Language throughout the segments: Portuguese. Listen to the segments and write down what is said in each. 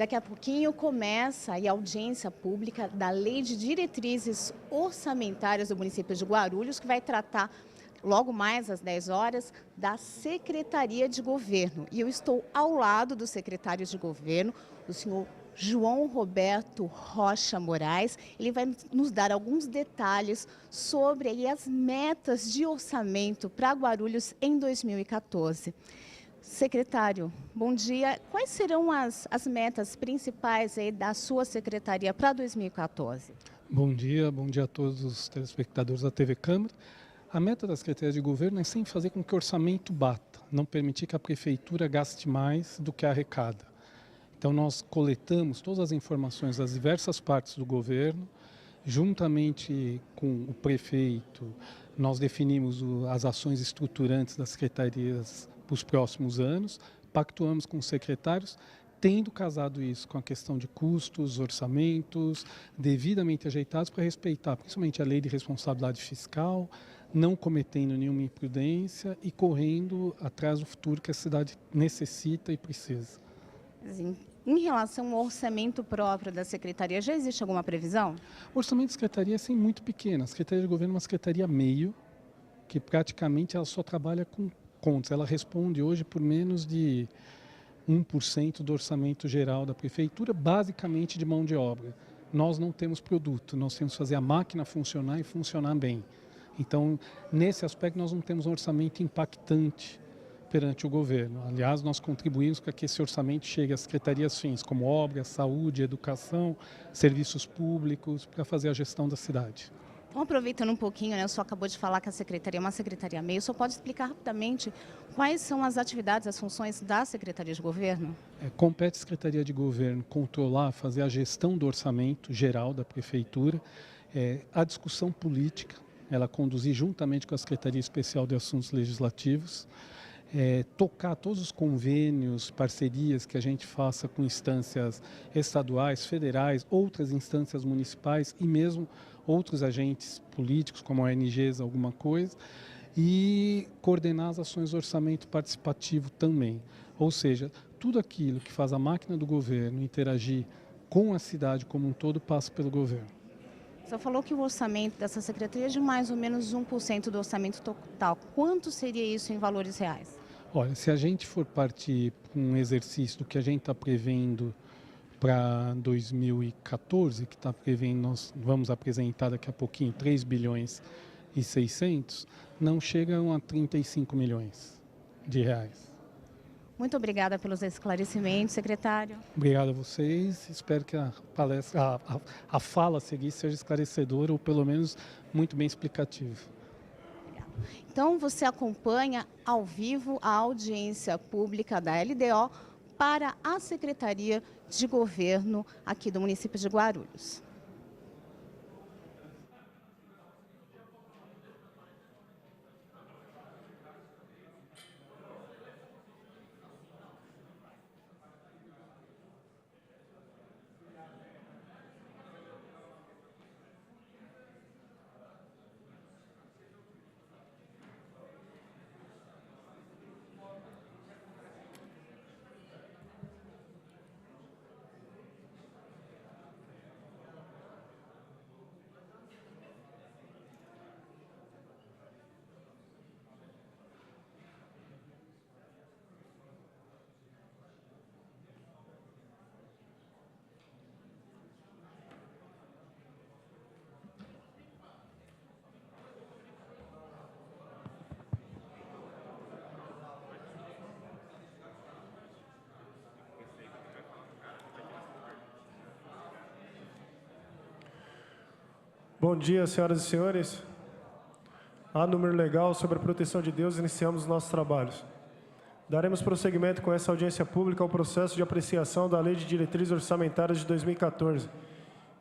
Daqui a pouquinho começa a audiência pública da Lei de Diretrizes Orçamentárias do município de Guarulhos, que vai tratar, logo mais às 10 horas, da Secretaria de Governo. E eu estou ao lado do secretário de Governo, o senhor João Roberto Rocha Moraes. Ele vai nos dar alguns detalhes sobre aí as metas de orçamento para Guarulhos em 2014. Secretário, bom dia. Quais serão as metas principais aí da sua secretaria para 2014? Bom dia a todos os telespectadores da TV Câmara. A meta da Secretaria de Governo é sempre fazer com que o orçamento bata, não permitir que a prefeitura gaste mais do que arrecada. Então nós coletamos todas as informações das diversas partes do governo, juntamente com o prefeito, nós definimos as ações estruturantes das secretarias para os próximos anos, pactuamos com os secretários, tendo casado isso com a questão de custos, orçamentos, devidamente ajeitados para respeitar principalmente a lei de responsabilidade fiscal, não cometendo nenhuma imprudência e correndo atrás do futuro que a cidade necessita e precisa. Sim. Em relação ao orçamento próprio da secretaria, já existe alguma previsão? O orçamento da secretaria é assim, muito pequeno. A Secretaria de Governo é uma secretaria meio, que praticamente ela só trabalha com contas. Ela responde hoje por menos de 1% do orçamento geral da prefeitura, basicamente de mão de obra. Nós não temos produto, nós temos que fazer a máquina funcionar e funcionar bem. Então, nesse aspecto, nós não temos um orçamento impactante perante o governo. Aliás, nós contribuímos para que esse orçamento chegue às secretarias fins, como obras, saúde, educação, serviços públicos, para fazer a gestão da cidade. Então, aproveitando um pouquinho, né, o senhor acabou de falar que a secretaria é uma secretaria meio, o senhor pode explicar rapidamente quais são as atividades, as funções da Secretaria de Governo? Compete à Secretaria de Governo controlar, fazer a gestão do orçamento geral da prefeitura, a discussão política, ela conduzir juntamente com a Secretaria Especial de Assuntos Legislativos, tocar todos os convênios, parcerias que a gente faça com instâncias estaduais, federais, outras instâncias municipais e mesmo outros agentes políticos, como ONGs, alguma coisa, e coordenar as ações de orçamento participativo também. Ou seja, tudo aquilo que faz a máquina do governo interagir com a cidade como um todo passa pelo governo. Você falou que o orçamento dessa secretaria é de mais ou menos 1% do orçamento total. Quanto seria isso em valores reais? Olha, se a gente for partir para um exercício do que a gente está prevendo para 2014, que está prevendo, nós vamos apresentar daqui a pouquinho 3 bilhões e 600, não chegam a 35 milhões de reais. Muito obrigada pelos esclarecimentos, secretário. Obrigado a vocês, espero que a palestra, a fala a seguir seja esclarecedora ou pelo menos muito bem explicativa. Então, você acompanha ao vivo a audiência pública da LDO para a Secretaria de Governo aqui do município de Guarulhos. Bom dia, senhoras e senhores. A número legal sobre a proteção de Deus, iniciamos nossos trabalhos. Daremos prosseguimento com essa audiência pública ao processo de apreciação da Lei de Diretrizes Orçamentárias de 2014,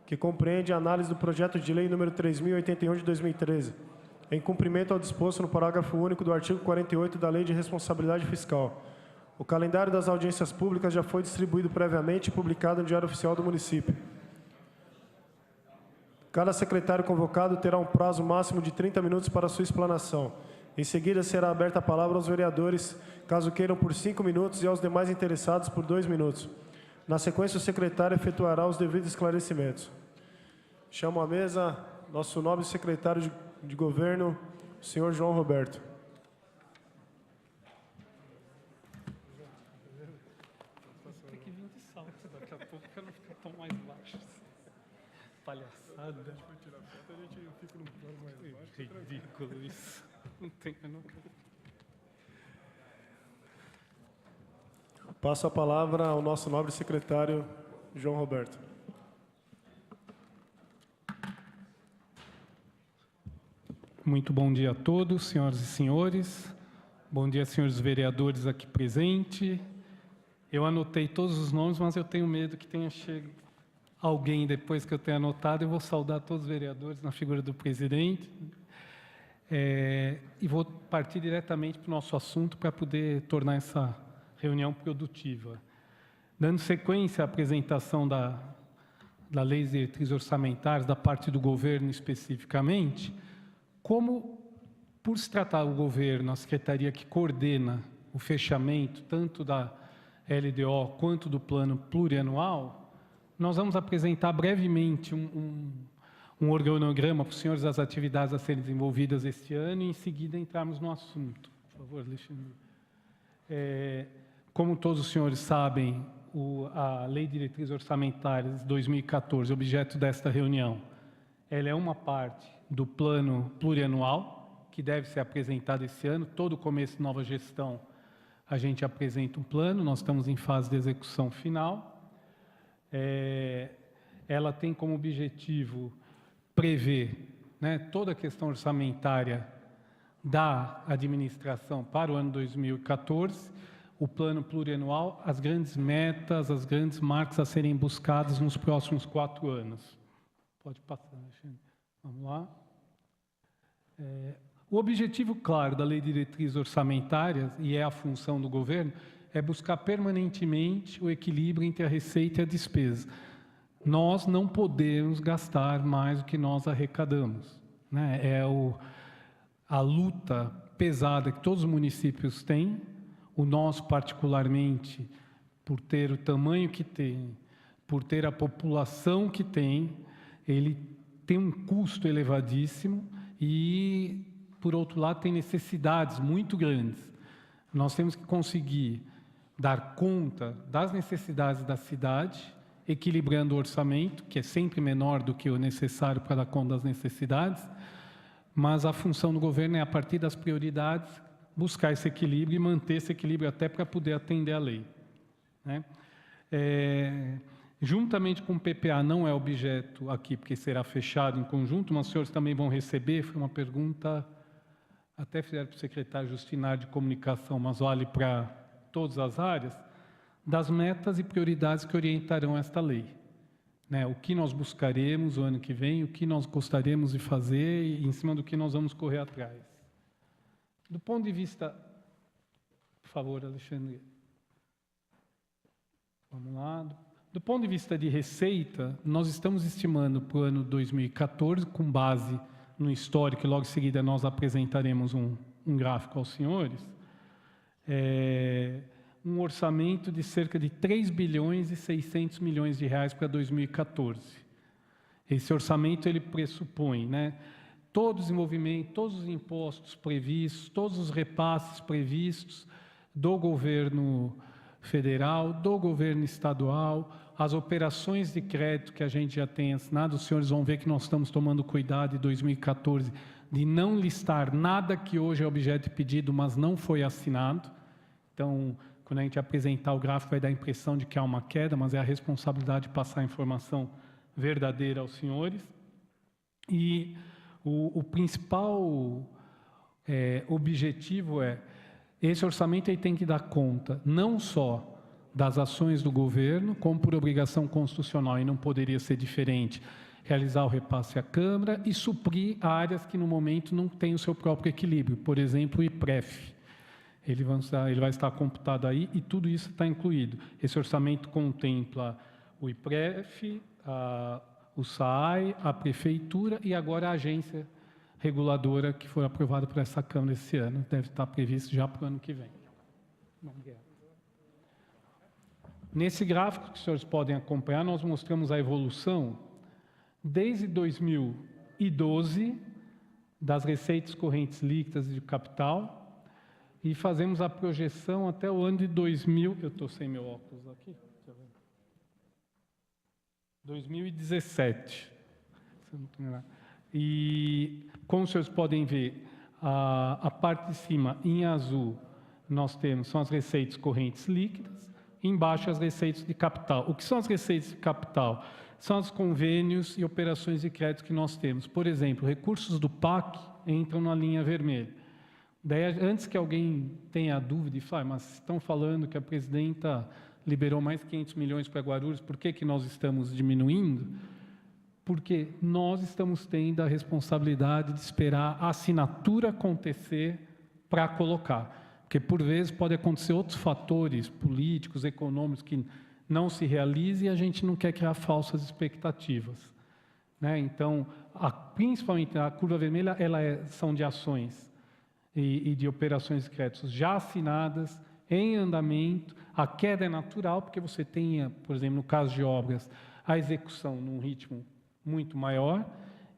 que compreende a análise do projeto de lei número 3.081 de 2013, em cumprimento ao disposto no parágrafo único do artigo 48 da Lei de Responsabilidade Fiscal. O calendário das audiências públicas já foi distribuído previamente e publicado no Diário Oficial do município. Cada secretário convocado terá um prazo máximo de 30 minutos para sua explanação. Em seguida, será aberta a palavra aos vereadores, caso queiram, por 5 minutos, e aos demais interessados por 2 minutos. Na sequência, o secretário efetuará os devidos esclarecimentos. Chamo à mesa nosso nobre secretário de governo, o senhor João Roberto. Tem que vir de salto daqui a pouco para não ficar tão mais baixo. Palhaçada. A gente foi tirar foto, a gente fica num plano mais baixo. Ridículo isso. Não tem, eu não quero. Passo a palavra ao nosso nobre secretário, João Roberto. Muito bom dia a todos, senhoras e senhores. Bom dia, senhores vereadores aqui presentes. Eu anotei todos os nomes, mas eu tenho medo que tenha chegado alguém depois que eu tenha anotado. Eu vou saudar todos os vereadores na figura do presidente. E vou partir diretamente para o nosso assunto para poder tornar essa reunião produtiva. Dando sequência à apresentação da Lei de Diretrizes Orçamentárias, da parte do governo especificamente, como, por se tratar o governo, a secretaria que coordena o fechamento tanto da LDO quanto do plano plurianual, nós vamos apresentar brevemente um organograma para os senhores das atividades a serem desenvolvidas este ano e, em seguida, entrarmos no assunto. Por favor, Alexandre. Como todos os senhores sabem, a Lei de Diretrizes Orçamentárias de 2014, objeto desta reunião, ela é uma parte do plano plurianual, que deve ser apresentado esse ano. Todo começo de nova gestão, a gente apresenta um plano, nós estamos em fase de execução final. Ela tem como objetivo prever, né, toda a questão orçamentária da administração para o ano 2014, o plano plurianual, as grandes metas, as grandes marcas a serem buscadas nos próximos 4 anos. Pode passar, Alexandre. Vamos lá. O objetivo, claro, da Lei de Diretrizes Orçamentárias, e é a função do governo, é buscar permanentemente o equilíbrio entre a receita e a despesa. Nós não podemos gastar mais do que nós arrecadamos, né? A luta pesada que todos os municípios têm, o nosso particularmente, por ter o tamanho que tem, por ter a população que tem, ele tem um custo elevadíssimo e, por outro lado, tem necessidades muito grandes. Nós temos que conseguir dar conta das necessidades da cidade, equilibrando o orçamento, que é sempre menor do que o necessário para dar conta das necessidades, mas a função do governo é, a partir das prioridades, buscar esse equilíbrio e manter esse equilíbrio até para poder atender a lei, né? Juntamente com o PPA, não é objeto aqui, porque será fechado em conjunto, mas os senhores também vão receber, foi uma pergunta, até fizeram para o secretário Justinar de Comunicação, mas vale para todas as áreas, das metas e prioridades que orientarão esta lei, né? O que nós buscaremos o ano que vem, o que nós gostaríamos de fazer e em cima do que nós vamos correr atrás. Do ponto de vista... Por favor, Alexandre. Vamos lá. Do ponto de vista de receita, nós estamos estimando para o ano 2014, com base no histórico, e logo em seguida nós apresentaremos um gráfico aos senhores, um orçamento de cerca de 3 bilhões e 600 milhões de reais para 2014. Esse orçamento, ele pressupõe, né, todo o desenvolvimento, todos os impostos previstos, todos os repasses previstos do governo federal, do governo estadual, as operações de crédito que a gente já tem assinado. Os senhores vão ver que nós estamos tomando cuidado em 2014 de não listar nada que hoje é objeto de pedido, mas não foi assinado. Então, quando a gente apresentar o gráfico, vai dar a impressão de que há uma queda, mas é a responsabilidade de passar a informação verdadeira aos senhores. E o principal objetivo esse orçamento aí tem que dar conta não só das ações do governo, como por obrigação constitucional, e não poderia ser diferente, realizar o repasse à Câmara e suprir áreas que no momento não têm o seu próprio equilíbrio, por exemplo, o IPREF. Ele vai estar computado aí e tudo isso está incluído. Esse orçamento contempla o IPREF, o SAAI, a Prefeitura e agora a agência reguladora que foi aprovada por essa Câmara esse ano. Deve estar previsto já para o ano que vem. Nesse gráfico que os senhores podem acompanhar, nós mostramos a evolução desde 2012 das receitas correntes líquidas de capital e fazemos a projeção até o ano de 2000. Eu estou sem meu óculos aqui. 2017. E, como os senhores podem ver, a parte de cima, em azul, nós temos são as receitas correntes líquidas, embaixo as receitas de capital. O que são as receitas de capital? São os convênios e operações de crédito que nós temos. Por exemplo, recursos do PAC entram na linha vermelha. Daí, antes que alguém tenha dúvida e fale, mas estão falando que a presidenta liberou mais 500 milhões para Guarulhos, por que nós estamos diminuindo? Porque nós estamos tendo a responsabilidade de esperar a assinatura acontecer para colocar. Porque, por vezes, pode acontecer outros fatores políticos, econômicos, que não se realizem e a gente não quer criar falsas expectativas. Né? Então, principalmente a curva vermelha, são de ações e de operações de créditos já assinadas, em andamento. A queda é natural, porque você tem, por exemplo, no caso de obras, a execução num ritmo muito maior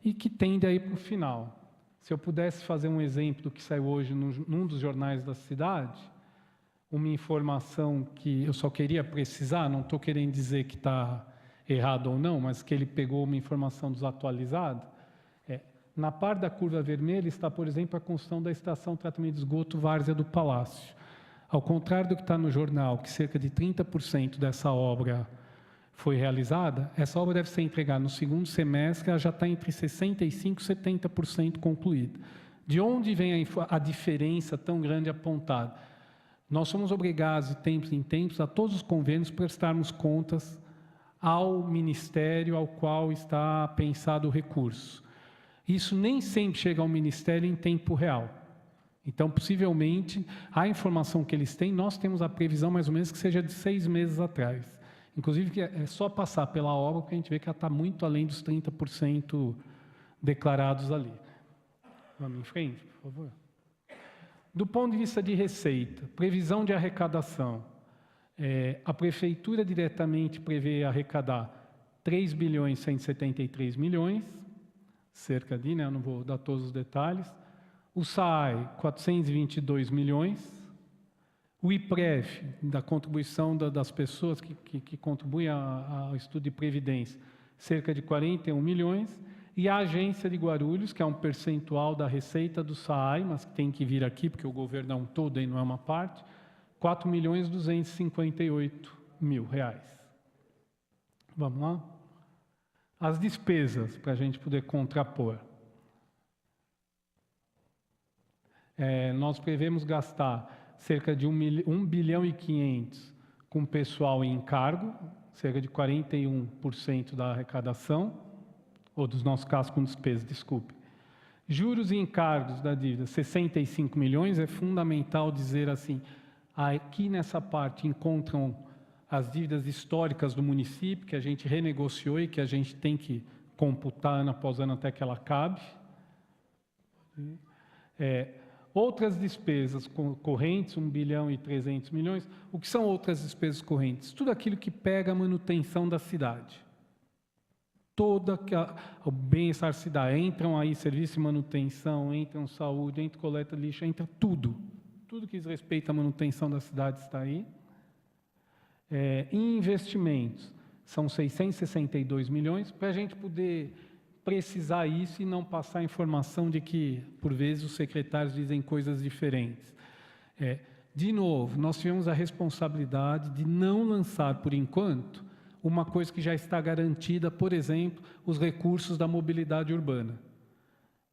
e que tende a ir para o final. Se eu pudesse fazer um exemplo do que saiu hoje num dos jornais da cidade, uma informação que eu só queria precisar, não estou querendo dizer que está errado ou não, mas que ele pegou uma informação desatualizada, na parte da curva vermelha está, por exemplo, a construção da estação de tratamento de esgoto Várzea do Palácio. Ao contrário do que está no jornal, que cerca de 30% dessa obra foi realizada, essa obra deve ser entregada no segundo semestre, ela já está entre 65% e 70% concluída. De onde vem a diferença tão grande apontada? Nós somos obrigados, de tempos em tempos, a todos os convênios prestarmos contas ao Ministério ao qual está pensado o recurso. Isso nem sempre chega ao Ministério em tempo real. Então, possivelmente, a informação que eles têm, nós temos a previsão mais ou menos que seja de 6 meses atrás. Inclusive, que é só passar pela obra que a gente vê que ela está muito além dos 30% declarados ali. Vamos em frente, por favor. Do ponto de vista de receita, previsão de arrecadação. A Prefeitura diretamente prevê arrecadar 3 bilhões 173 milhões, cerca de, eu não vou dar todos os detalhes. O SAAI, 422 milhões. O IPREV, da contribuição das pessoas que contribuem ao estudo de previdência, cerca de 41 milhões. E a agência de Guarulhos, que é um percentual da receita do SAAI, mas que tem que vir aqui, porque o governo é um todo e não é uma parte, 4 milhões 258 mil reais. Vamos lá? As despesas, para a gente poder contrapor. Nós prevemos gastar cerca de 1 bilhão e 500 com pessoal em encargo, cerca de 41% da arrecadação, ou dos nossos casos com despesas, desculpe. Juros e encargos da dívida, 65 milhões, é fundamental dizer assim, aqui nessa parte encontram as dívidas históricas do município, que a gente renegociou e que a gente tem que computar ano após ano até que ela acabe. Outras despesas correntes, 1 bilhão e 300 milhões. O que são outras despesas correntes? Tudo aquilo que pega a manutenção da cidade. Todo o bem-estar da cidade. Entram aí serviço de manutenção, entram saúde, entra coleta de lixo, entra tudo. Tudo que diz respeito à manutenção da cidade está aí. Em investimentos, são 662 milhões, para a gente poder precisar isso e não passar a informação de que, por vezes, os secretários dizem coisas diferentes. De novo, nós tivemos a responsabilidade de não lançar, por enquanto, uma coisa que já está garantida, por exemplo, os recursos da mobilidade urbana.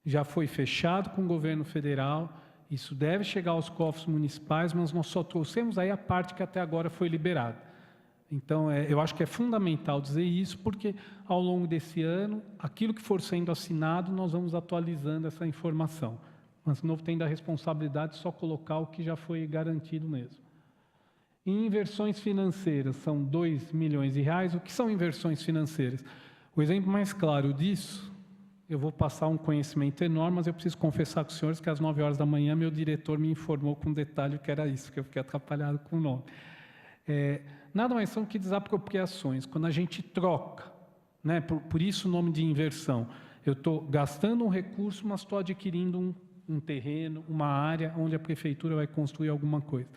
Já foi fechado com o governo federal, isso deve chegar aos cofres municipais, mas nós só trouxemos aí a parte que até agora foi liberada. Então, eu acho que é fundamental dizer isso, porque ao longo desse ano, aquilo que for sendo assinado, nós vamos atualizando essa informação. Mas, de novo, tem a responsabilidade de só colocar o que já foi garantido mesmo. Em inversões financeiras, são 2 milhões de reais. O que são inversões financeiras? O exemplo mais claro disso, eu vou passar um conhecimento enorme, mas eu preciso confessar com os senhores que às 9 horas da manhã, meu diretor me informou com detalhe que era isso, que eu fiquei atrapalhado com o nome. nada mais são que desapropriações, quando a gente troca, né? Por isso o nome de inversão. Eu estou gastando um recurso, mas estou adquirindo um terreno, uma área onde a prefeitura vai construir alguma coisa.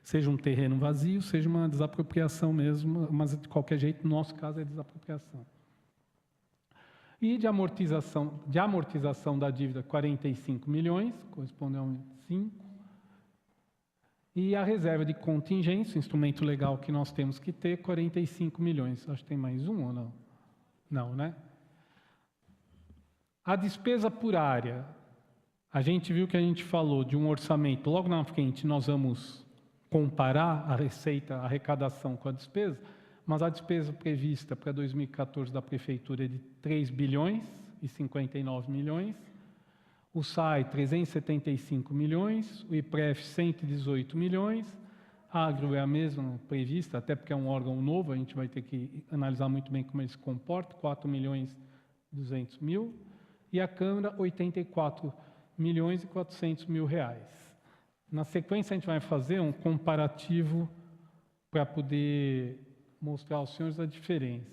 Seja um terreno vazio, seja uma desapropriação mesmo, mas de qualquer jeito, no nosso caso, é desapropriação. E de amortização da dívida, 45 milhões, corresponde a 5. E a reserva de contingência, instrumento legal que nós temos que ter, 45 milhões. Acho que tem mais um ou não? Não, né? A despesa por área. A gente viu que a gente falou de um orçamento. Logo na frente, nós vamos comparar a receita, a arrecadação com a despesa, mas a despesa prevista para 2014 da Prefeitura é de 3 bilhões e 59 milhões. O SAI, 375 milhões, o IPREF, 118 milhões, a Agro é a mesma prevista, até porque é um órgão novo, a gente vai ter que analisar muito bem como ele se comporta, 4 milhões e 200 mil, e a Câmara, 84 milhões e 400 mil reais. Na sequência, a gente vai fazer um comparativo para poder mostrar aos senhores a diferença.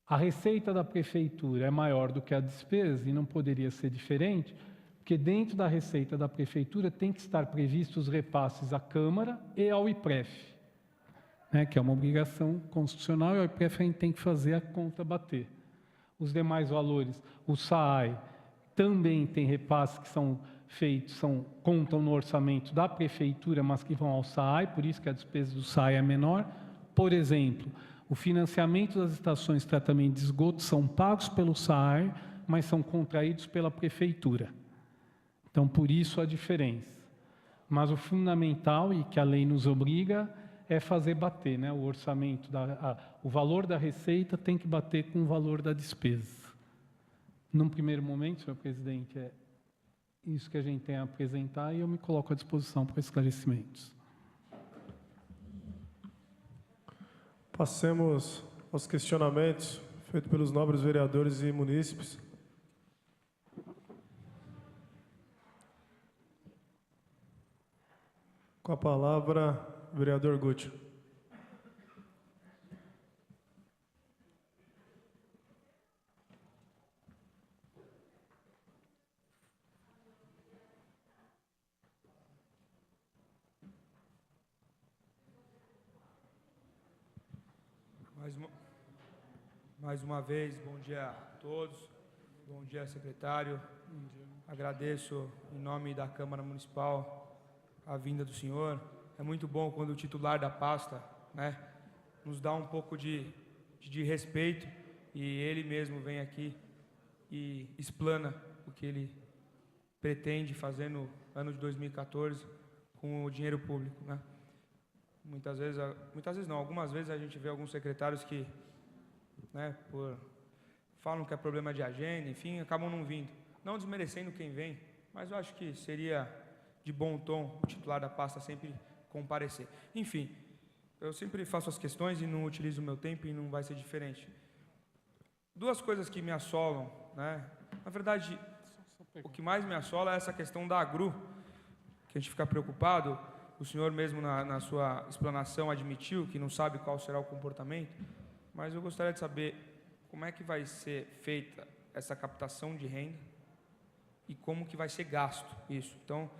A receita da prefeitura é maior do que a despesa, e não poderia ser diferente, porque dentro da receita da prefeitura tem que estar previstos os repasses à Câmara e ao IPREF, né, que é uma obrigação constitucional, e ao IPREF a gente tem que fazer a conta bater. Os demais valores, o SAAI também tem repasses que são feitos, contam no orçamento da prefeitura, mas que vão ao SAAI, por isso que a despesa do SAAI é menor. Por exemplo, o financiamento das estações de tratamento de esgoto são pagos pelo SAAI, mas são contraídos pela prefeitura. Então, por isso a diferença. Mas o fundamental, e que a lei nos obriga, é fazer bater, né? O orçamento, o valor da receita tem que bater com o valor da despesa. Num primeiro momento, senhor presidente, é isso que a gente tem a apresentar, e eu me coloco à disposição para esclarecimentos. Passemos aos questionamentos feitos pelos nobres vereadores e munícipes. Com a palavra, vereador Guti. Mais uma vez, bom dia a todos, bom dia, secretário. Bom dia. Agradeço, em nome da Câmara Municipal, a vinda do senhor. É muito bom quando o titular da pasta, né, nos dá um pouco de respeito, e ele mesmo vem aqui e explana o que ele pretende fazer no ano de 2014 com o dinheiro público, né? Muitas vezes não, algumas vezes a gente vê alguns secretários que, né, falam que é problema de agenda, enfim, acabam não vindo. Não desmerecendo quem vem, mas eu acho que seria de bom tom o titular da pasta sempre comparecer. Enfim, eu sempre faço as questões e não utilizo o meu tempo, e não vai ser diferente. Duas coisas que me assolam, né? Na verdade, o que mais me assola é essa questão da Agro, que a gente fica preocupado. O senhor mesmo, na sua explanação, admitiu que não sabe qual será o comportamento, mas eu gostaria de saber como é que vai ser feita essa captação de renda e como que vai ser gasto isso. Então,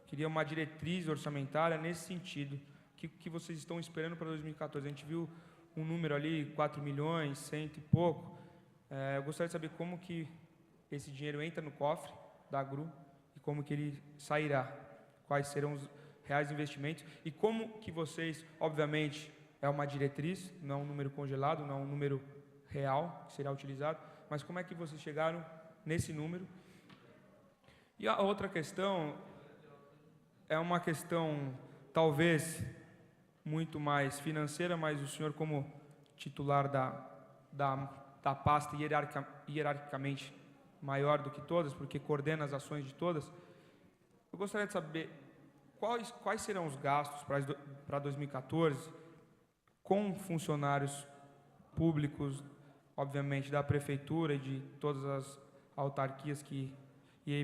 queria uma diretriz orçamentária nesse sentido. O que vocês estão esperando para 2014? A gente viu um número ali, 4 milhões, 100 e pouco. Eu gostaria de saber como que esse dinheiro entra no cofre da Agro e como que ele sairá. Quais serão os reais investimentos e como que vocês, obviamente, é uma diretriz, não é um número congelado, não é um número real que será utilizado, mas como é que vocês chegaram nesse número? E a outra questão é uma questão, talvez, muito mais financeira, mas o senhor, como titular da pasta hierarquicamente maior do que todas, porque coordena as ações de todas, eu gostaria de saber quais serão os gastos para 2014 com funcionários públicos, obviamente, da Prefeitura e de todas as autarquias e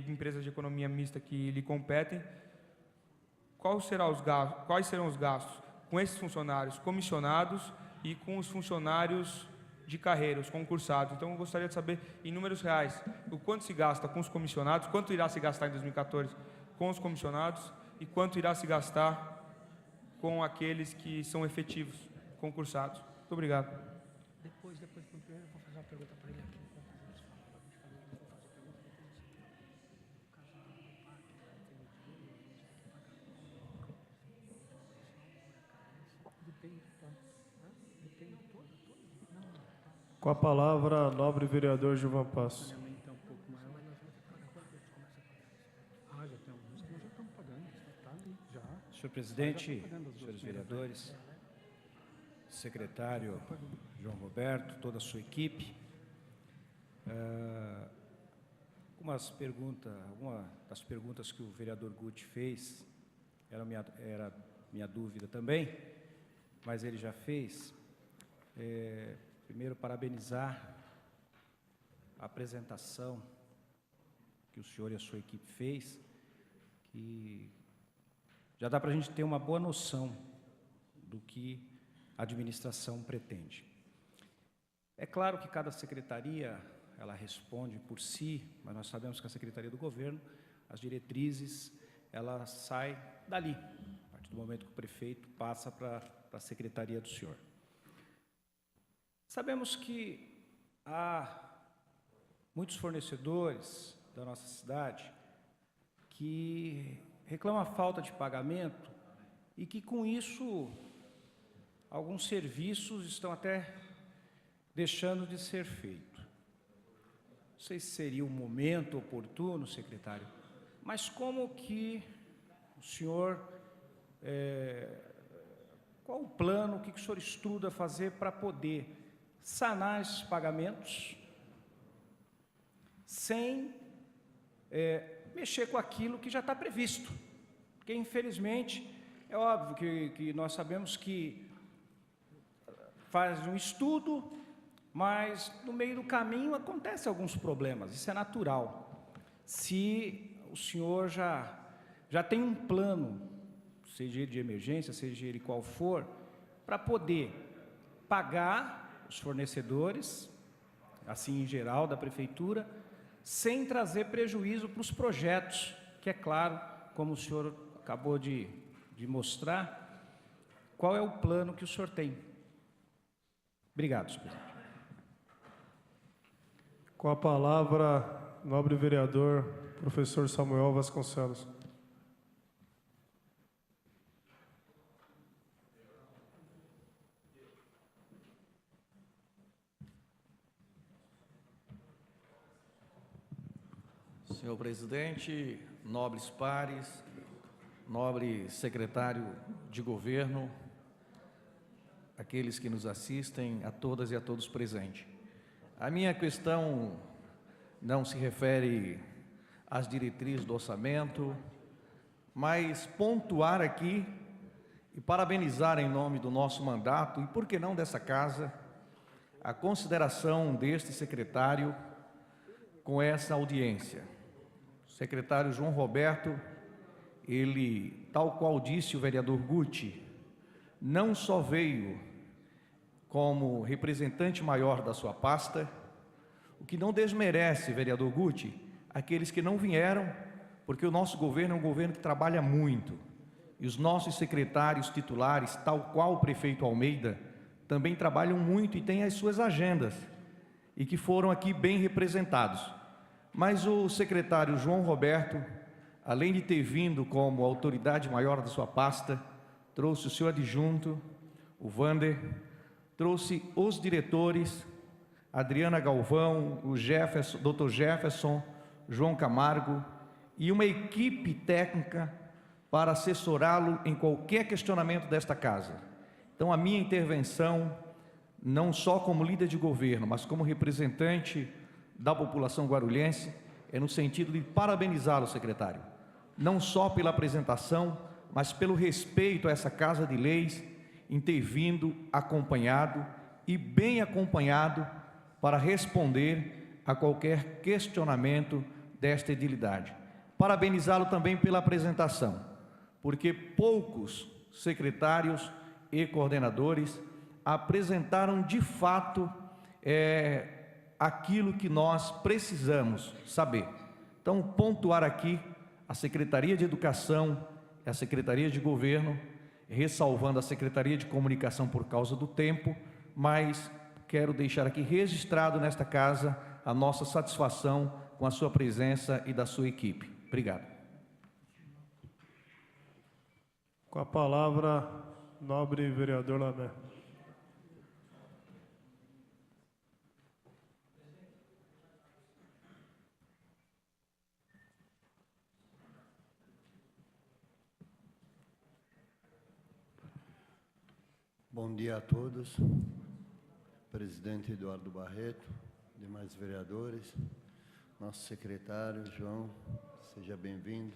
empresas de economia mista que lhe competem. Quais serão os gastos com esses funcionários comissionados e com os funcionários de carreira, os concursados. Então, eu gostaria de saber, em números reais, o quanto se gasta com os comissionados, quanto irá se gastar em 2014 com os comissionados e quanto irá se gastar com aqueles que são efetivos, concursados. Muito obrigado. Depois eu vou fazer uma pergunta para ele aqui. Com a palavra, nobre vereador Gilvan Passos. Senhor presidente, senhores vereadores, secretário João Roberto, toda a sua equipe, alguma das perguntas que o vereador Guti fez era minha dúvida também, mas ele já fez. Primeiro, parabenizar a apresentação que o senhor e a sua equipe fez, que já dá para a gente ter uma boa noção do que a administração pretende. É claro que cada secretaria, ela responde por si, mas nós sabemos que a Secretaria do Governo, as diretrizes, ela sai dali, a partir do momento que o prefeito passa para a Secretaria do senhor. Sabemos que há muitos fornecedores da nossa cidade que reclamam a falta de pagamento e que, com isso, alguns serviços estão até deixando de ser feitos. Não sei se seria um momento oportuno, secretário, mas como que o senhor, qual o plano, o que o senhor estuda fazer para poder sanar esses pagamentos sem mexer com aquilo que já está previsto? Porque, infelizmente, é óbvio que nós sabemos que faz um estudo, mas no meio do caminho acontecem alguns problemas, isso é natural. Se o senhor já tem um plano, seja ele de emergência, seja ele qual for, para poder pagar os fornecedores, assim em geral, da prefeitura, sem trazer prejuízo para os projetos, que é claro, como o senhor acabou de mostrar, qual é o plano que o senhor tem. Obrigado, senhor presidente. Com a palavra, nobre vereador, professor Samuel Vasconcelos. Senhor presidente, nobres pares, nobre secretário de governo, aqueles que nos assistem, a todas e a todos presentes. A minha questão não se refere às diretrizes do orçamento, mas pontuar aqui e parabenizar em nome do nosso mandato, e por que não dessa casa, a consideração deste secretário com essa audiência. O secretário João Roberto, ele, tal qual disse o vereador Guti, não só veio como representante maior da sua pasta, o que não desmerece, vereador Guti, aqueles que não vieram, porque o nosso governo é um governo que trabalha muito, e os nossos secretários titulares, tal qual o prefeito Almeida, também trabalham muito e têm as suas agendas, e que foram aqui bem representados. Mas o secretário João Roberto, além de ter vindo como autoridade maior da sua pasta, trouxe o senhor adjunto, o Vander, trouxe os diretores, Adriana Galvão, o Jefferson, Dr. Jefferson, João Camargo, e uma equipe técnica para assessorá-lo em qualquer questionamento desta casa. Então, a minha intervenção, não só como líder de governo, mas como representante da população guarulhense, é no sentido de parabenizá-lo, secretário, não só pela apresentação, mas pelo respeito a essa Casa de Leis, em ter vindo acompanhado e bem acompanhado para responder a qualquer questionamento desta edilidade. Parabenizá-lo também pela apresentação, porque poucos secretários e coordenadores apresentaram de fato aquilo que nós precisamos saber. Então, pontuar aqui a Secretaria de Educação, a Secretaria de Governo, ressalvando a Secretaria de Comunicação por causa do tempo, mas quero deixar aqui registrado nesta casa a nossa satisfação com a sua presença e da sua equipe. Obrigado. Com a palavra, nobre vereador Lamé. Bom dia a todos, presidente Eduardo Barreto, demais vereadores, nosso secretário João, seja bem-vindo,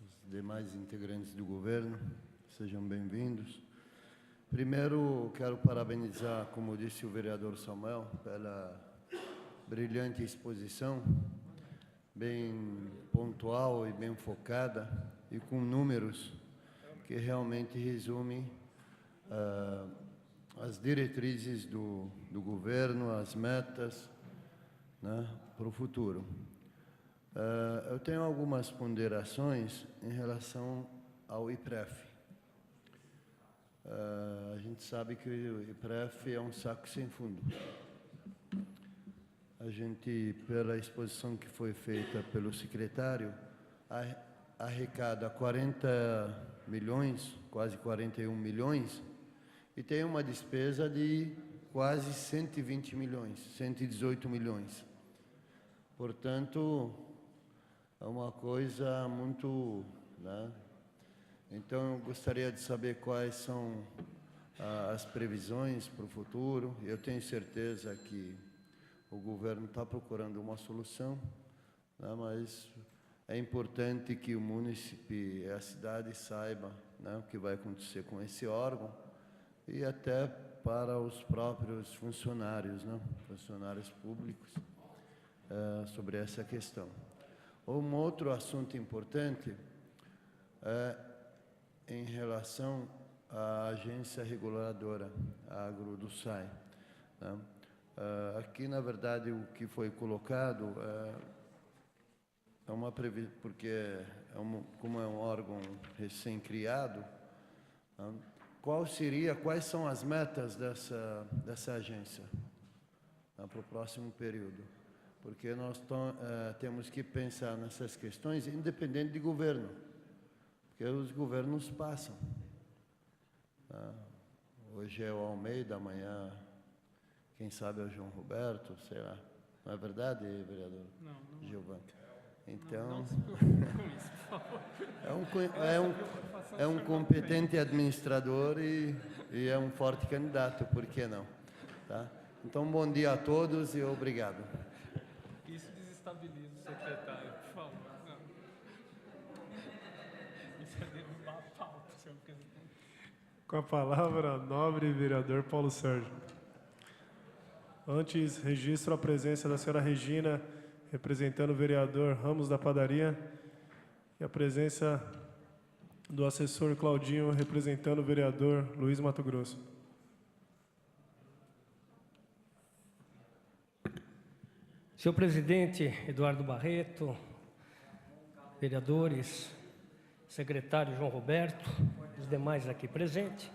os demais integrantes do governo, sejam bem-vindos. Primeiro, quero parabenizar, como disse o vereador Samuel, pela brilhante exposição, bem pontual e bem focada, e com números que realmente resumem as diretrizes do governo, as metas, né, para o futuro. Eu tenho algumas ponderações em relação ao IPREF. A gente sabe que o IPREF é um saco sem fundo. A gente, pela exposição que foi feita pelo secretário, arrecada 40 milhões, quase 41 milhões, e tem uma despesa de quase 120 milhões, 118 milhões. Portanto, é uma coisa muito, né? Então, eu gostaria de saber quais são as previsões para o futuro. Eu tenho certeza que o governo está procurando uma solução, né? Mas é importante que o município e a cidade saibam, né, o que vai acontecer com esse órgão, e até para os próprios funcionários, né, funcionários públicos, sobre essa questão. Um outro assunto importante é em relação à agência reguladora, a Agro do SAI, né? Aqui, na verdade, o que foi colocado é uma previsão, porque como é um órgão recém-criado, né? Quais são as metas dessa agência, né, para o próximo período? Porque nós temos que pensar nessas questões independente de governo, porque os governos passam. Hoje é o Almeida, amanhã, quem sabe é o João Roberto, sei lá. Não é verdade, vereador? Não. Giovanni. Então, não se preocupe com isso, por favor. É um competente administrador e é um forte candidato, por que não? Tá? Então, bom dia a todos e obrigado. Isso desestabiliza o secretário, por favor. Não. Isso é derrubar a pauta, senhor presidente. Com a palavra, nobre vereador Paulo Sérgio. Antes, registro a presença da senhora Regina, representando o vereador Ramos da Padaria, e a presença do assessor Claudinho, representando o vereador Luiz Mato Grosso. Senhor presidente Eduardo Barreto, vereadores, secretário João Roberto, os demais aqui presentes.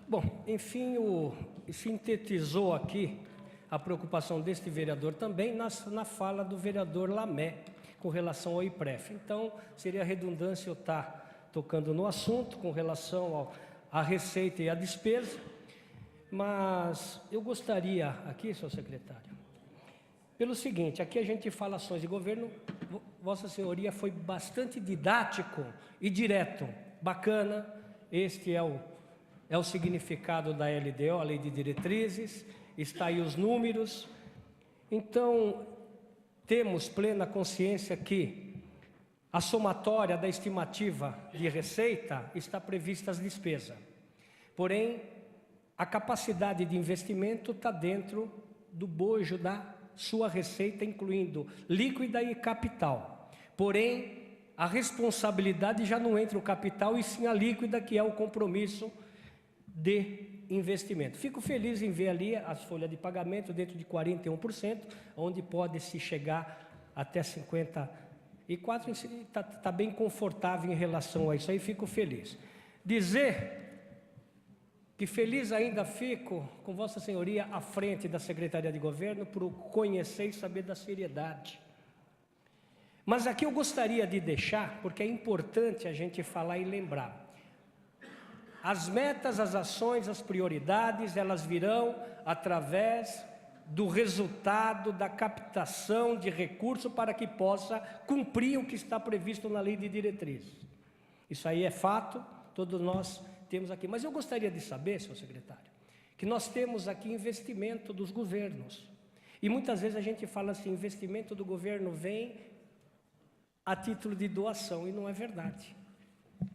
Bom, enfim, sintetizou aqui a preocupação deste vereador também na fala do vereador Lamé, com relação ao IPREF. Então, seria redundância eu estar tocando no assunto com relação à receita e à despesa, mas eu gostaria aqui, senhor secretário, pelo seguinte, aqui a gente fala ações de governo, Vossa Senhoria foi bastante didático e direto, bacana, este é o significado da LDO, a Lei de Diretrizes, está aí os números. Então, temos plena consciência que a somatória da estimativa de receita está prevista as despesas. Porém, a capacidade de investimento está dentro do bojo da sua receita, incluindo líquida e capital. Porém, a responsabilidade já não entra o capital e sim a líquida, que é o compromisso de investimento. Fico feliz em ver ali as folhas de pagamento dentro de 41%, onde pode se chegar até 54%, está bem confortável em relação a isso aí, fico feliz. Dizer que feliz ainda fico com Vossa Senhoria à frente da Secretaria de Governo por conhecer e saber da seriedade. Mas aqui eu gostaria de deixar, porque é importante a gente falar e lembrar. As metas, as ações, as prioridades, elas virão através do resultado da captação de recursos para que possa cumprir o que está previsto na lei de diretrizes. Isso aí é fato, todos nós temos aqui. Mas eu gostaria de saber, senhor secretário, que nós temos aqui investimento dos governos. E muitas vezes a gente fala assim, investimento do governo vem a título de doação, e não é verdade.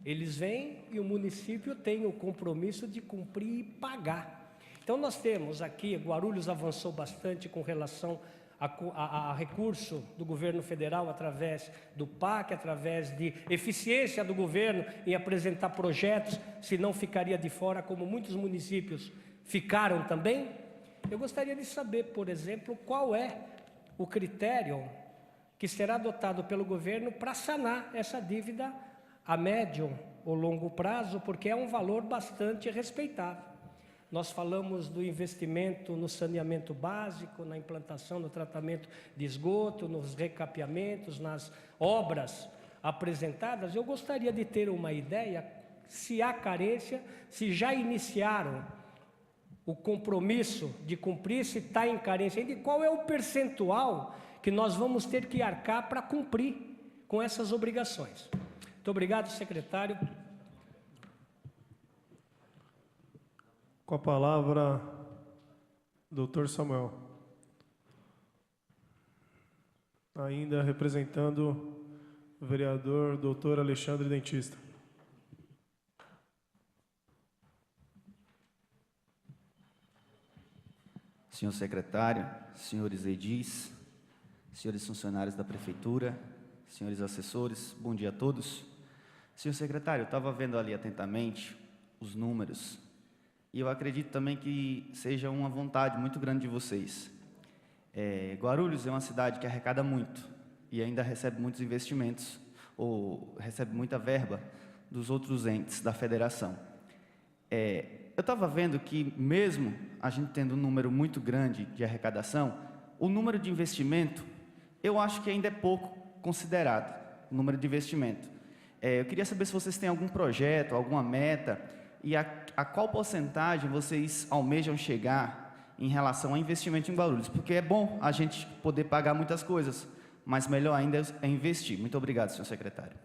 Eles vêm e o município tem o compromisso de cumprir e pagar. Então nós temos aqui, Guarulhos avançou bastante com relação a recurso do governo federal através do PAC, através de eficiência do governo em apresentar projetos, senão ficaria de fora, como muitos municípios ficaram também. Eu gostaria de saber, por exemplo, qual é o critério que será adotado pelo governo para sanar essa dívida a médio ou longo prazo, porque é um valor bastante respeitável. Nós falamos do investimento no saneamento básico, na implantação, no tratamento de esgoto, nos recapeamentos, nas obras apresentadas. Eu gostaria de ter uma ideia se há carência, se já iniciaram o compromisso de cumprir, se está em carência ainda, e qual é o percentual que nós vamos ter que arcar para cumprir com essas obrigações. Muito obrigado, secretário. Com a palavra, doutor Samuel. Ainda representando o vereador doutor Alexandre Dentista. Senhor secretário, senhores edis, senhores funcionários da prefeitura, senhores assessores, bom dia a todos. Senhor secretário, eu estava vendo ali atentamente os números e eu acredito também que seja uma vontade muito grande de vocês. Guarulhos é uma cidade que arrecada muito e ainda recebe muitos investimentos, ou recebe muita verba dos outros entes da federação. Eu estava vendo que mesmo a gente tendo um número muito grande de arrecadação, o número de investimento, eu acho que ainda é pouco considerado, o número de investimento. Eu queria saber se vocês têm algum projeto, alguma meta, e a qual porcentagem vocês almejam chegar em relação a investimento em Guarulhos, porque é bom a gente poder pagar muitas coisas, mas melhor ainda é investir. Muito obrigado, senhor secretário.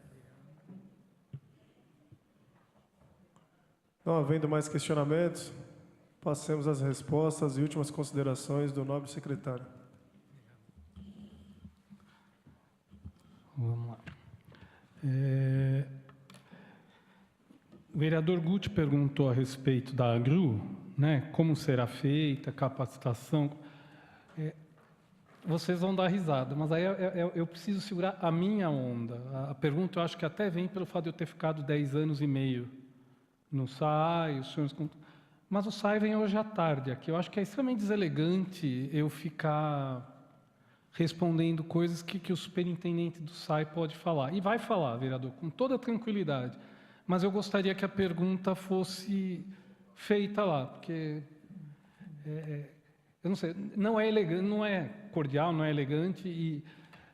Não havendo mais questionamentos, passemos às respostas e últimas considerações do nobre secretário. Vamos lá. O vereador Guti perguntou a respeito da AGRU, né, como será feita, capacitação. Vocês vão dar risada, mas aí eu preciso segurar a minha onda. A pergunta eu acho que até vem pelo fato de eu ter ficado 10 anos e meio no SAI, os senhores... Mas o SAI vem hoje à tarde aqui. Eu acho que é extremamente deselegante eu ficar respondendo coisas que o superintendente do SAI pode falar. E vai falar, vereador, com toda tranquilidade. Mas eu gostaria que a pergunta fosse feita lá, porque... eu não sei, não é elegante, não é cordial, não é elegante, e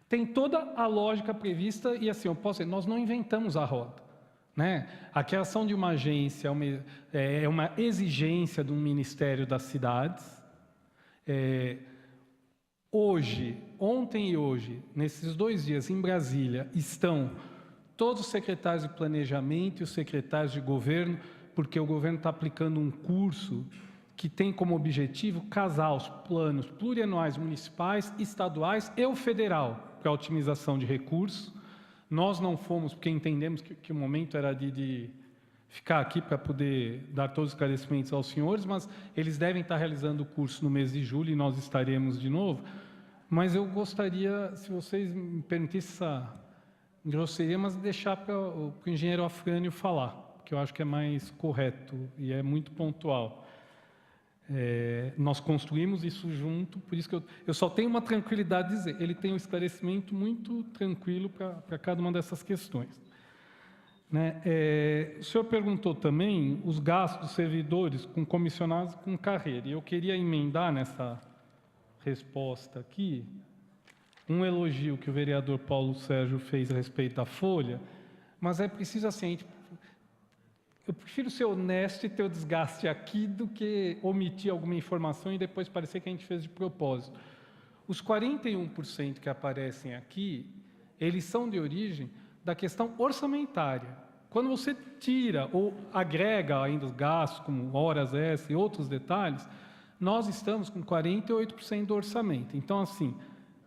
tem toda a lógica prevista, e assim, eu posso dizer, nós não inventamos a roda. Né? A criação de uma agência é uma exigência do Ministério das Cidades. Hoje, ontem e hoje, nesses 2 dias em Brasília, estão todos os secretários de planejamento e os secretários de governo, porque o governo está aplicando um curso que tem como objetivo casar os planos plurianuais municipais, estaduais e o federal para a otimização de recursos. Nós não fomos, porque entendemos que o momento era de ficar aqui para poder dar todos os esclarecimentos aos senhores, mas eles devem estar realizando o curso no mês de julho e nós estaremos de novo. Mas eu gostaria, se vocês me permitissem grosseria, mas deixar para o engenheiro Afrânio falar, que eu acho que é mais correto e é muito pontual. Nós construímos isso junto, por isso que eu só tenho uma tranquilidade de dizer, ele tem um esclarecimento muito tranquilo para cada uma dessas questões. Né? O senhor perguntou também os gastos dos servidores com comissionados com carreira, e eu queria emendar nessa resposta aqui um elogio que o vereador Paulo Sérgio fez a respeito da folha, mas é preciso assim, eu prefiro ser honesto e ter o desgaste aqui do que omitir alguma informação e depois parecer que a gente fez de propósito. Os 41% que aparecem aqui, eles são de origem da questão orçamentária. Quando você tira ou agrega ainda os gastos, como horas extras e outros detalhes, nós estamos com 48% do orçamento. Então, assim,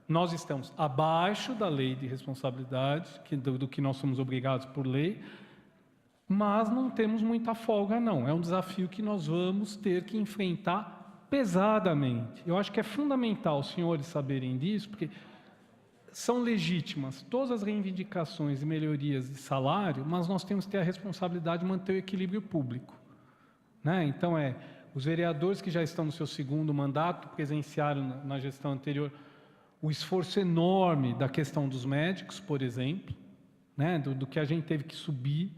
nós estamos abaixo da lei de responsabilidade, do que nós somos obrigados por lei, mas não temos muita folga, não. É um desafio que nós vamos ter que enfrentar pesadamente. Eu acho que é fundamental os senhores saberem disso, porque são legítimas todas as reivindicações e melhorias de salário, mas nós temos que ter a responsabilidade de manter o equilíbrio público. Né? Então, os vereadores que já estão no seu segundo mandato presenciaram na gestão anterior o esforço enorme da questão dos médicos, por exemplo, né? do que a gente teve que subir,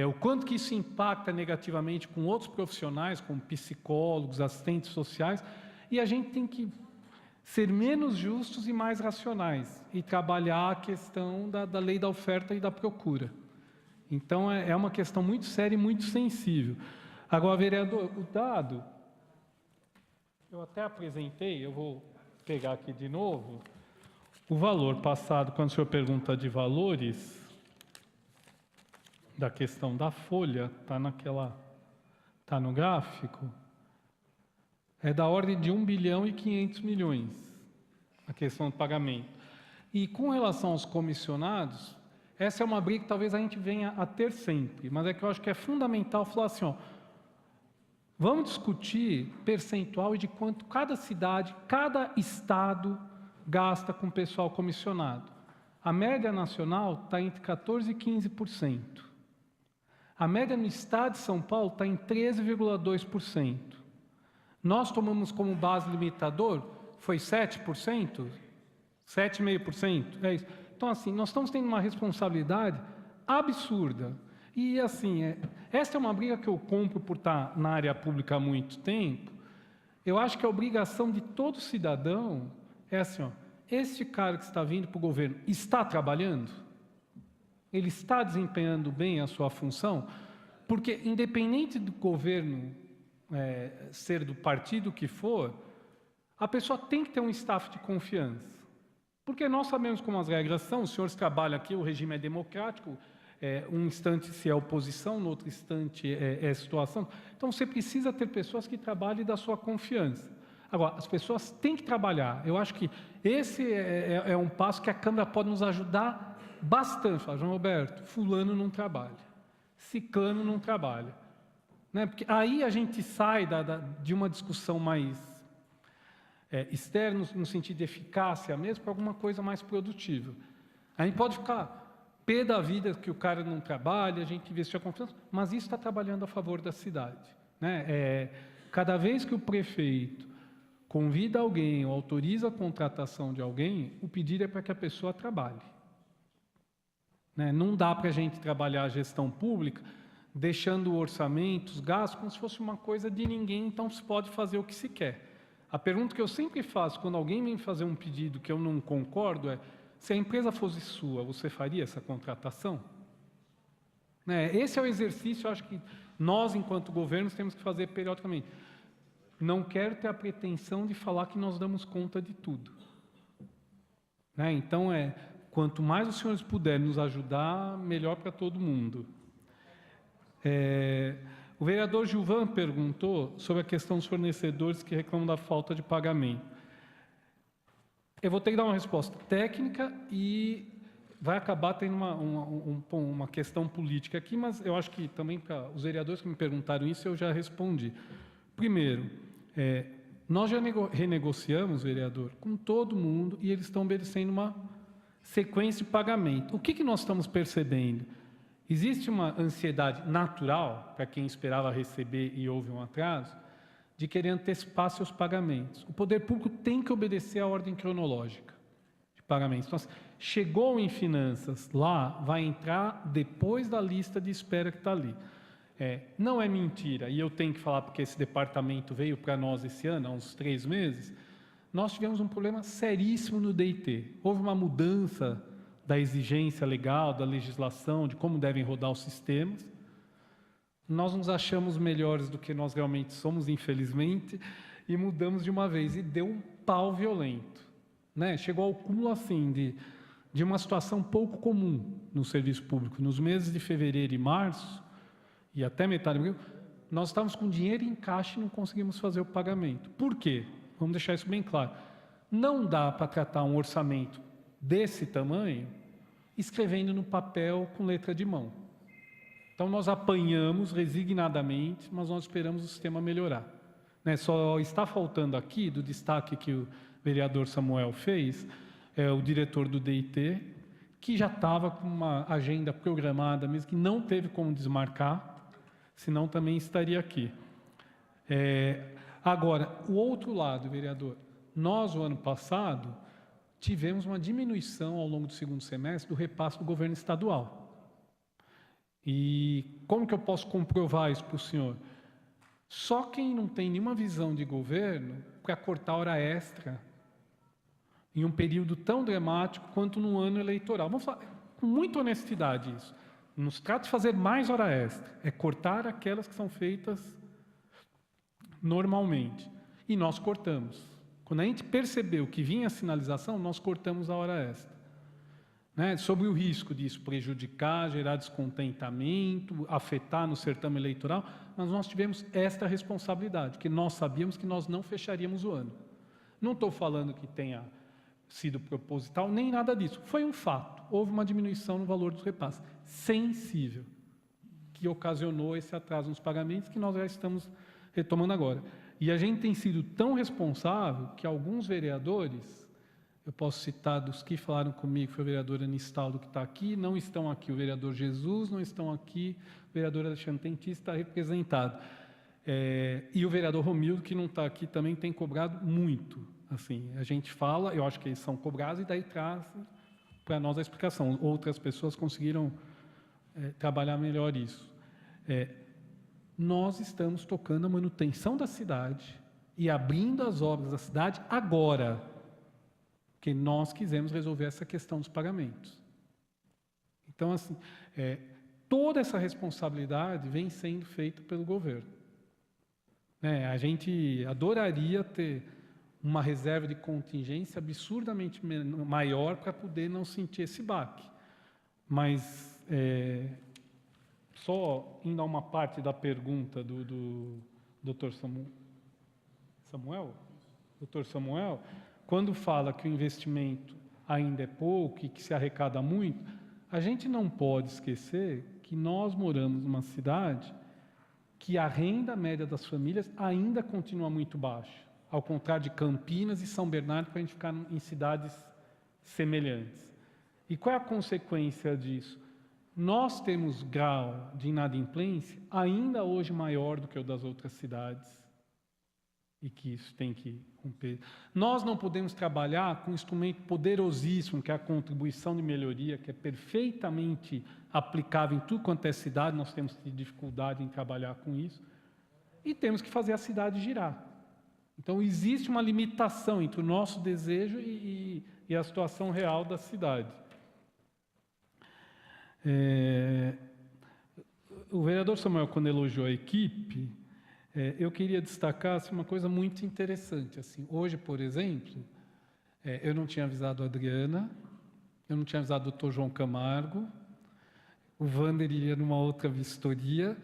o quanto que isso impacta negativamente com outros profissionais, como psicólogos, assistentes sociais, e a gente tem que ser menos justos e mais racionais, e trabalhar a questão da lei da oferta e da procura. Então, é uma questão muito séria e muito sensível. Agora, vereador, o dado, eu até apresentei, eu vou pegar aqui de novo, o valor passado, quando o senhor pergunta de valores, da questão da folha, está no gráfico, é da ordem de 1 bilhão e 500 milhões, a questão do pagamento. E com relação aos comissionados, essa é uma briga que talvez a gente venha a ter sempre, mas é que eu acho que é fundamental falar assim, vamos discutir percentual e de quanto cada cidade, cada estado gasta com pessoal comissionado. A média nacional está entre 14% e 15%. A média no estado de São Paulo está em 13,2%. Nós tomamos como base limitador, foi 7%? 7,5%? É isso. Então, assim, nós estamos tendo uma responsabilidade absurda. E, assim, essa é uma briga que eu compro por estar na área pública há muito tempo. Eu acho que a obrigação de todo cidadão é assim, este cara que está vindo para o governo está trabalhando? Ele está desempenhando bem a sua função? Porque, independente do governo ser do partido que for, a pessoa tem que ter um staff de confiança. Porque nós sabemos como as regras são, os senhores trabalham aqui, o regime é democrático, um instante se é oposição, no outro instante é situação. Então, você precisa ter pessoas que trabalhem da sua confiança. Agora, as pessoas têm que trabalhar. Eu acho que esse é um passo que a Câmara pode nos ajudar bastante. Fala, João Roberto, fulano não trabalha, ciclano não trabalha. Né? Porque aí a gente sai de uma discussão mais externa, no sentido de eficácia mesmo, para alguma coisa mais produtiva. A gente pode ficar pé da vida que o cara não trabalha, a gente investiu a confiança, mas isso está trabalhando a favor da cidade. Né? Cada vez que o prefeito convida alguém ou autoriza a contratação de alguém, o pedido é para que a pessoa trabalhe. Né? Não dá para a gente trabalhar a gestão pública deixando o orçamento, os gastos, como se fosse uma coisa de ninguém, então se pode fazer o que se quer. A pergunta que eu sempre faço quando alguém vem fazer um pedido que eu não concordo é: se a empresa fosse sua, você faria essa contratação? Né? Esse é o exercício, eu acho que nós, enquanto governos, temos que fazer periodicamente. Não quero ter a pretensão de falar que nós damos conta de tudo. Né? Então, quanto mais os senhores puderem nos ajudar, melhor para todo mundo. O vereador Gilvan perguntou sobre a questão dos fornecedores que reclamam da falta de pagamento. Eu vou ter que dar uma resposta técnica e vai acabar tendo uma questão política aqui, mas eu acho que também para os vereadores que me perguntaram isso, eu já respondi. Primeiro, nós já renegociamos, vereador, com todo mundo e eles estão obedecendo uma sequência de pagamento. O que nós estamos percebendo? Existe uma ansiedade natural, para quem esperava receber e houve um atraso, de querer antecipar seus pagamentos. O poder público tem que obedecer à ordem cronológica de pagamentos. Então, chegou em finanças lá, vai entrar depois da lista de espera que está ali. Não é mentira, e eu tenho que falar porque esse departamento veio para nós esse ano, há uns 3 meses, nós tivemos um problema seríssimo no DIT. Houve uma mudança da exigência legal, da legislação, de como devem rodar os sistemas. Nós nos achamos melhores do que nós realmente somos, infelizmente, e mudamos de uma vez, e deu um pau violento. Chegou ao cúmulo assim, de uma situação pouco comum no serviço público. Nos meses de fevereiro e março, e até metade do abril, nós estávamos com dinheiro em caixa e não conseguimos fazer o pagamento. Por quê? Vamos deixar isso bem claro. Não dá para tratar um orçamento desse tamanho escrevendo no papel com letra de mão. Então, nós apanhamos resignadamente, mas nós esperamos o sistema melhorar. Só está faltando aqui, do destaque que o vereador Samuel fez, o diretor do DIT, que já estava com uma agenda programada, mesmo que não teve como desmarcar, senão também estaria aqui. Agora, o outro lado, vereador, nós, o ano passado, tivemos uma diminuição ao longo do segundo semestre do repasse do governo estadual. E como que eu posso comprovar isso para o senhor? Só quem não tem nenhuma visão de governo para cortar hora extra em um período tão dramático quanto no ano eleitoral. Vamos falar com muita honestidade isso. Não se trata de fazer mais hora extra, é cortar aquelas que são feitas normalmente. E nós cortamos. Quando a gente percebeu que vinha a sinalização, nós cortamos a hora extra. Sobre o risco disso prejudicar, gerar descontentamento, afetar no certame eleitoral, mas nós tivemos esta responsabilidade, que nós sabíamos que nós não fecharíamos o ano. Não estou falando que tenha sido proposital, nem nada disso. Foi um fato. Houve uma diminuição no valor dos repasses, sensível, que ocasionou esse atraso nos pagamentos que nós já estamos retomando agora. E a gente tem sido tão responsável que alguns vereadores, eu posso citar dos que falaram comigo, foi o vereador Anistaldo que está aqui, não estão aqui, o vereador Jesus não estão aqui, o vereador Alexandre Tentis está representado. E o vereador Romildo, que não está aqui, também tem cobrado muito. Assim, a gente fala, eu acho que eles são cobrados, e daí traz para nós a explicação. Outras pessoas conseguiram trabalhar melhor isso. Nós estamos tocando a manutenção da cidade e abrindo as obras da cidade agora, porque nós quisemos resolver essa questão dos pagamentos. Então, assim, toda essa responsabilidade vem sendo feita pelo governo. A gente adoraria ter uma reserva de contingência absurdamente maior para poder não sentir esse baque. Mas, só indo a uma parte da pergunta do Dr. Samuel, quando fala que o investimento ainda é pouco e que se arrecada muito, a gente não pode esquecer que nós moramos numa cidade que a renda média das famílias ainda continua muito baixa, ao contrário de Campinas e São Bernardo, para a gente ficar em cidades semelhantes. E qual é a consequência disso? Nós temos grau de inadimplência ainda hoje maior do que o das outras cidades, e que isso tem que romper. Nós não podemos trabalhar com um instrumento poderosíssimo, que é a contribuição de melhoria, que é perfeitamente aplicável em tudo quanto é cidade, nós temos dificuldade em trabalhar com isso, e temos que fazer a cidade girar. Então, existe uma limitação entre o nosso desejo e a situação real da cidade. O vereador Samuel, quando elogiou a equipe, eu queria destacar uma coisa muito interessante. Assim, hoje, por exemplo, eu não tinha avisado a Adriana, eu não tinha avisado o Dr. João Camargo, o Wander iria numa outra vistoria,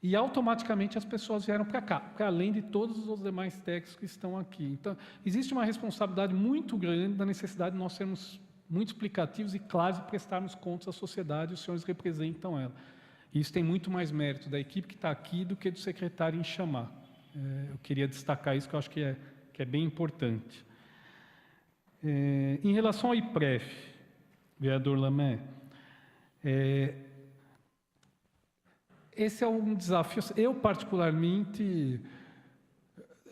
e automaticamente as pessoas vieram para cá, para além de todos os demais técnicos que estão aqui. Então, existe uma responsabilidade muito grande da necessidade de nós sermos muito explicativos e claros e prestarmos contas à sociedade, e os senhores representam ela. Isso tem muito mais mérito da equipe que está aqui do que do secretário em chamar. Eu queria destacar isso, que eu acho que é bem importante. Em relação ao IPREF, Vereador Lamé, esse é um desafio. Eu, particularmente,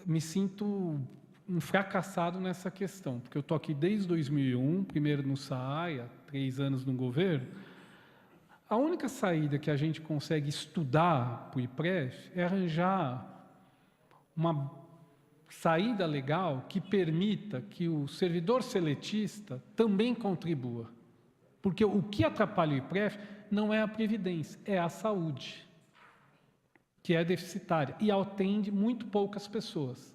me sinto um fracassado nessa questão, porque eu estou aqui desde 2001, primeiro no SAAI, há 3 anos no governo. A única saída que a gente consegue estudar para o IPREF é arranjar uma saída legal que permita que o servidor seletista também contribua. Porque o que atrapalha o IPREF não é a Previdência, é a saúde, que é deficitária e atende muito poucas pessoas.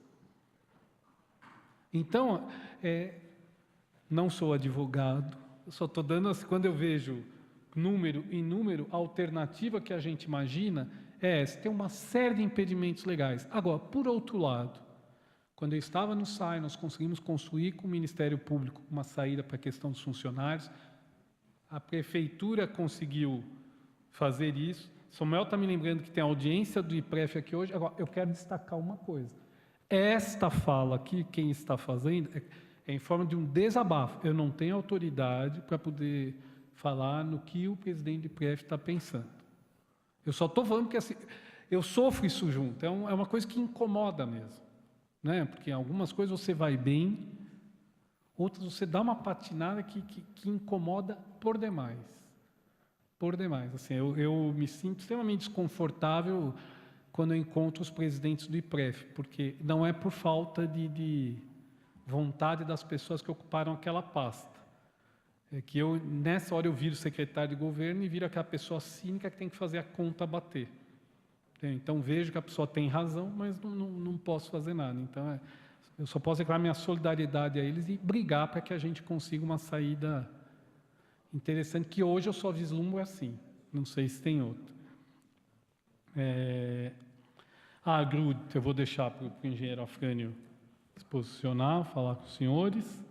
Então, não sou advogado, eu só estou dando, quando eu vejo número em número, a alternativa que a gente imagina é essa, tem uma série de impedimentos legais. Agora, por outro lado, quando eu estava no SAI, nós conseguimos construir com o Ministério Público uma saída para a questão dos funcionários, a Prefeitura conseguiu fazer isso. Samuel está me lembrando que tem a audiência do IPREF aqui hoje. Agora, eu quero destacar uma coisa. Esta fala aqui, quem está fazendo, é em forma de um desabafo. Eu não tenho autoridade para poder falar no que o presidente do IPREF está pensando. Eu só estou falando que assim, eu sofro isso junto. É uma coisa que incomoda mesmo, né? Porque em algumas coisas você vai bem, outras você dá uma patinada que incomoda por demais. Por demais. Assim, eu me sinto extremamente desconfortável quando eu encontro os presidentes do IPREF, porque não é por falta de vontade das pessoas que ocuparam aquela pasta. É que nessa hora eu viro secretário de governo e viro aquela pessoa cínica que tem que fazer a conta bater. Então vejo que a pessoa tem razão, mas não posso fazer nada. Então eu só posso declarar minha solidariedade a eles e brigar para que a gente consiga uma saída interessante, que hoje eu só vislumbro assim. Não sei se tem outro. Grude, eu vou deixar para o engenheiro Afrânio se posicionar, falar com os senhores.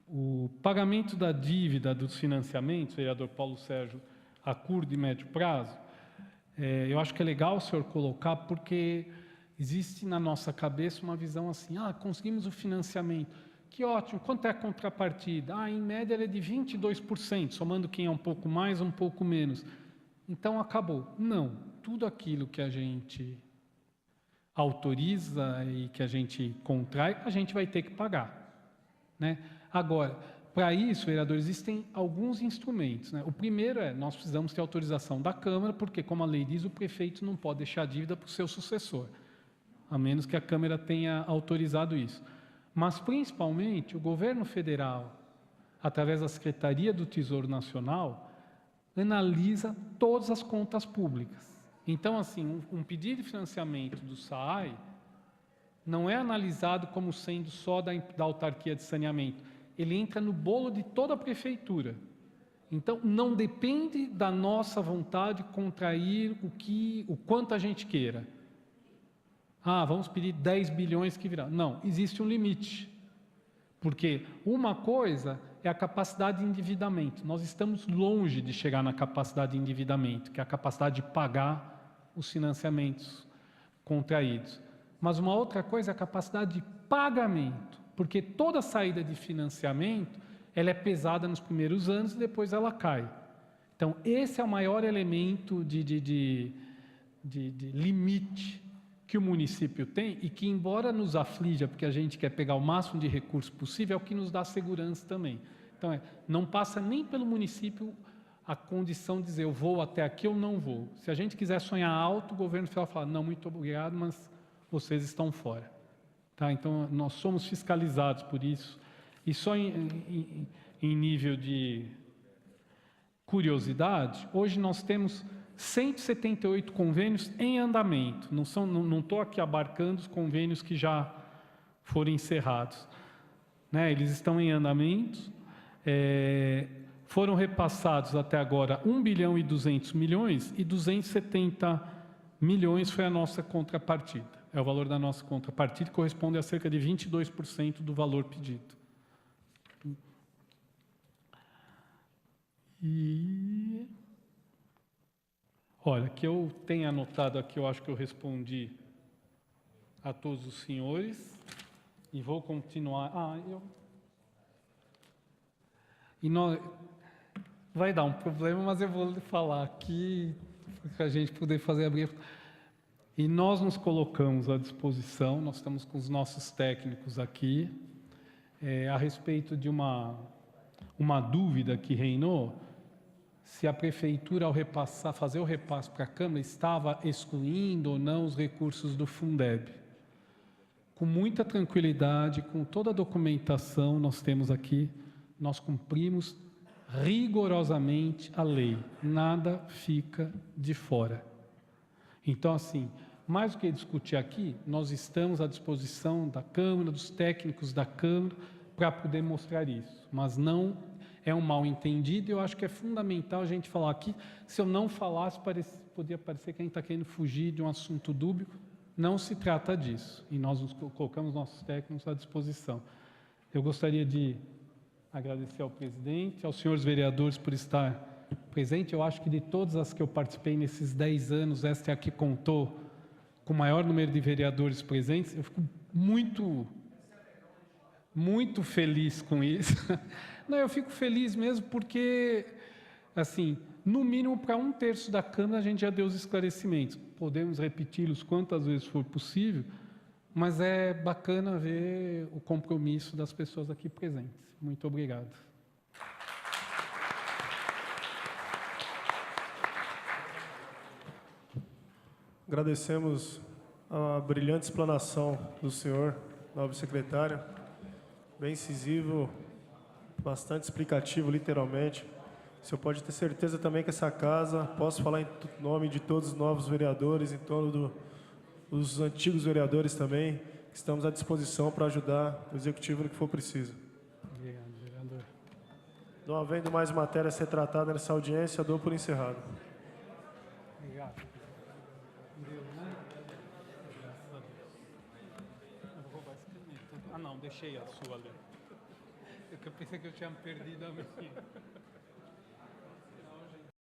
O pagamento da dívida dos financiamentos, vereador Paulo Sérgio, a curto e médio prazo, eu acho que é legal o senhor colocar, porque existe na nossa cabeça uma visão assim, conseguimos o financiamento, que ótimo, quanto é a contrapartida? Em média ele é de 22%, somando quem é um pouco mais, um pouco menos. Então acabou. Não, tudo aquilo que a gente autoriza e que a gente contrai, a gente vai ter que pagar, né? Agora, para isso, vereador, existem alguns instrumentos, né? O primeiro nós precisamos ter autorização da Câmara, porque, como a lei diz, o prefeito não pode deixar dívida para o seu sucessor, a menos que a Câmara tenha autorizado isso. Mas, principalmente, o governo federal, através da Secretaria do Tesouro Nacional, analisa todas as contas públicas. Então, assim, um pedido de financiamento do SAAI não é analisado como sendo só da autarquia de saneamento. Ele entra no bolo de toda a prefeitura. Então, não depende da nossa vontade de contrair o quanto a gente queira. Vamos pedir 10 bilhões que virá. Não, existe um limite. Porque uma coisa é a capacidade de endividamento. Nós estamos longe de chegar na capacidade de endividamento, que é a capacidade de pagar os financiamentos contraídos. Mas uma outra coisa é a capacidade de pagamento, porque toda saída de financiamento ela é pesada nos primeiros anos e depois ela cai. Então, esse é o maior elemento de limite que o município tem e que, embora nos aflija, porque a gente quer pegar o máximo de recursos possível, é o que nos dá segurança também. Então, não passa nem pelo município a condição de dizer eu vou até aqui ou não vou. Se a gente quiser sonhar alto, o governo federal fala, não, muito obrigado, mas vocês estão fora. Tá? Então, nós somos fiscalizados por isso. E só em nível de curiosidade, hoje nós temos 178 convênios em andamento. Não estou aqui abarcando os convênios que já foram encerrados, né? Eles estão em andamento. Foram repassados até agora 1 bilhão e 200 milhões e 270 milhões foi a nossa contrapartida. É o valor da nossa contrapartida, que corresponde a cerca de 22% do valor pedido. Olha, que eu tenho anotado aqui, eu acho que eu respondi a todos os senhores e vou continuar. E nós, vai dar um problema, mas eu vou falar aqui para a gente poder fazer abrir. E nós nos colocamos à disposição, nós estamos com os nossos técnicos aqui, a respeito de uma dúvida que reinou, se a Prefeitura, ao repassar, fazer o repasse para a Câmara, estava excluindo ou não os recursos do Fundeb. Com muita tranquilidade, com toda a documentação nós temos aqui, nós cumprimos rigorosamente a lei, nada fica de fora. Então, assim, mais do que discutir aqui, nós estamos à disposição da Câmara, dos técnicos da Câmara, para poder mostrar isso. Mas não é um mal-entendido, eu acho que é fundamental a gente falar aqui. Se eu não falasse, podia parecer que a gente está querendo fugir de um assunto dúbio. Não se trata disso. E nós colocamos nossos técnicos à disposição. Eu gostaria de agradecer ao presidente, aos senhores vereadores por estar presente. Eu acho que de todas as que eu participei nesses 10 anos, esta é a que contou com o maior número de vereadores presentes. Eu fico muito feliz com isso. Não, eu fico feliz mesmo porque, assim, no mínimo para 1/3 da Câmara a gente já deu os esclarecimentos. Podemos repeti-los quantas vezes for possível, mas é bacana ver o compromisso das pessoas aqui presentes. Muito obrigado. Agradecemos a brilhante explanação do senhor, nobre secretário, bem incisivo, bastante explicativo, literalmente. O senhor pode ter certeza também que essa casa, posso falar em nome de todos os novos vereadores, em torno dos antigos vereadores também, que estamos à disposição para ajudar o Executivo no que for preciso. Obrigado, vereador. Não havendo mais matéria a ser tratada nessa audiência, dou por encerrado. Obrigado. Graças a Deus. Eu vou roubar esse caneta. Ah, não, deixei a sua ali. Eu pensei que eu tinha perdido a minha.